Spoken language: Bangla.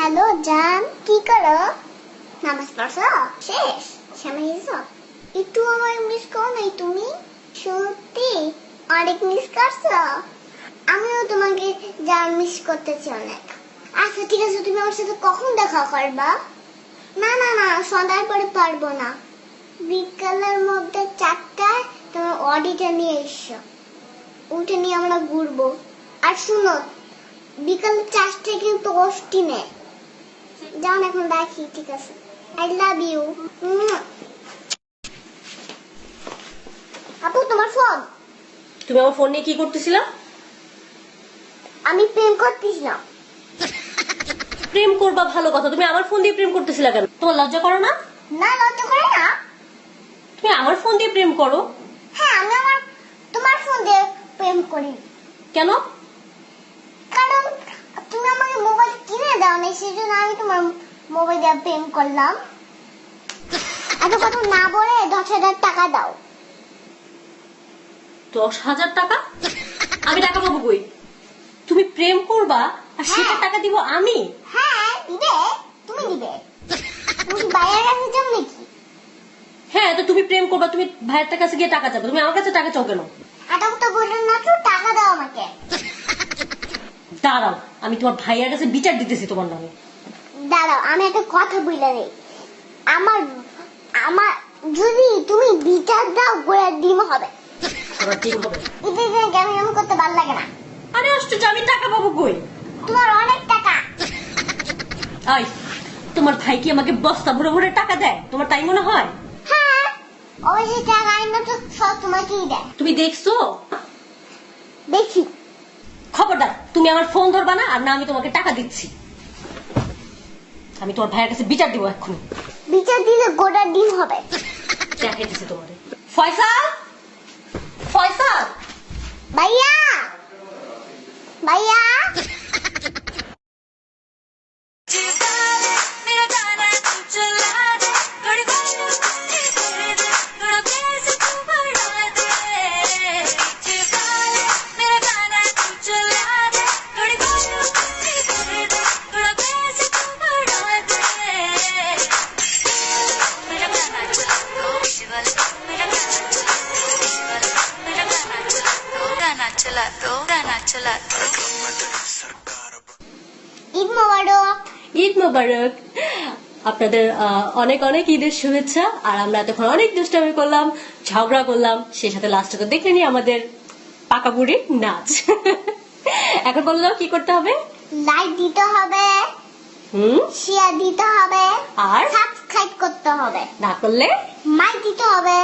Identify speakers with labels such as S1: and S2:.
S1: হ্যালো জান, কি করো? নামাজ পড়ছো? শেষ সময় হয়েছে? একটু আমার মিস করো নাই তুমি? সত্যি অনেক মিস করছো। আমিও তোমাকে জান মিস করতেছি অনেক। আচ্ছা ঠিক আছে, তুমি আমার সাথে কখন দেখা করবা? না না না, সন্ধ্যার পরে পারবো না। বিকালের মধ্যে 4টায় তোমার অডিটা নিয়ে এসো। ওটা নিয়ে আমরা ঘুরবো। আর শুনো, বিকাল 4টায় কিন্তু অষ্টি নেই। যাও এখন রাখি, ঠিক আছে? I love you. আপু তোমার ফোন।
S2: তুমি আমার ফোন নিয়ে কি করতেছিলা?
S1: আমি প্রেম করতেছিলাম।
S2: প্রেম করবা ভালো কথা, তুমি আমার ফোন দিয়ে প্রেম করতেছিলা কেন? তোমার লজ্জা করো না?
S1: না, লজ্জা করে না।
S2: তুমি আমার ফোন দিয়ে প্রেম করো?
S1: হ্যাঁ, আমি তোমার ফোন দিয়ে প্রেম করি।
S2: কেন?
S1: কারণ তুমি আমাকে মোবাইল কিনে দাও না, সেই জন্য আমি তোমার মোবাইল দিয়ে প্রেম করলাম। এত কথা না বলে 10,000 টাকা দাও।
S2: 10,000 টাকা? আমি টাকা পাবো কই? তুমি প্রেম করবা আর সেটা টাকা দিব আমি?
S1: হ্যাঁ দিবে, তুমি দিবে। তুমি বাইরের কাছে যাও নাকি?
S2: হ্যাঁ, তো তুমি প্রেম করবা, তুমি ভাইয়ের কাছে গিয়ে টাকা চাবে, তুমি আমার কাছে টাকা চাও কেন?
S1: এটা তো বললেন না, তো টাকা দাও আমাকে।
S2: দাঁড়াও, আমি তোমার ভাইয়ের কাছে বিচার দিতেছি তোমার নামে।
S1: দাঁড়াও, আমি একটা কথা বলে নেই। আমার আমার যদি তুমি বিচার দাও, গোড়ার ডিম হবে।
S2: তোমার ঠিক হবে।
S1: এটা যে কেমন করতে ভালো লাগে না।
S2: আরে আশ্চর্য, আমি টাকা পাবো কই?
S1: তোমার অনেক টাকা।
S2: আই, তোমার ভাই কি আমাকে বস্তা ভরে ভরে টাকা দেয়? তোমার তাই মনে হয়?
S1: হ্যাঁ, অবশ্যই টাকা আইন তো সব তোমাকেই দেয়।
S2: তুমি দেখছো?
S1: দেখি।
S2: খবরদার, তুমি আমার ফোন ধরবা না, আর না আমি তোমাকে টাকা দিচ্ছি। আমি তোমার ভাইয়ের কাছে বিচার দিব এক্ষুনি।
S1: বিচার দিলে গোড়ার ডিম হবে।
S2: দেখাইতেছি তোমারে। ফয়সাল, ফয়সাল,
S1: ভাইয়া, ভাইয়া। ঈদ মোবারক।
S2: ঈদ মোবারক। আপনাদের অনেক অনেক ঈদের শুভেচ্ছা। আর আমরা এতক্ষণ অনেক দুষ্টামি করলাম, ঝগড়া করলাম, সেই সাথে লাস্টে তো দেখলেনি আমাদের পাকা বুড়ির নাচ। এখন বললো কি করতে হবে?
S1: লাইক দিতে হবে, শেয়ার দিতে হবে,
S2: আর
S1: সাবস্ক্রাইব করতে হবে,
S2: না করলে
S1: মাইক দিতে হবে।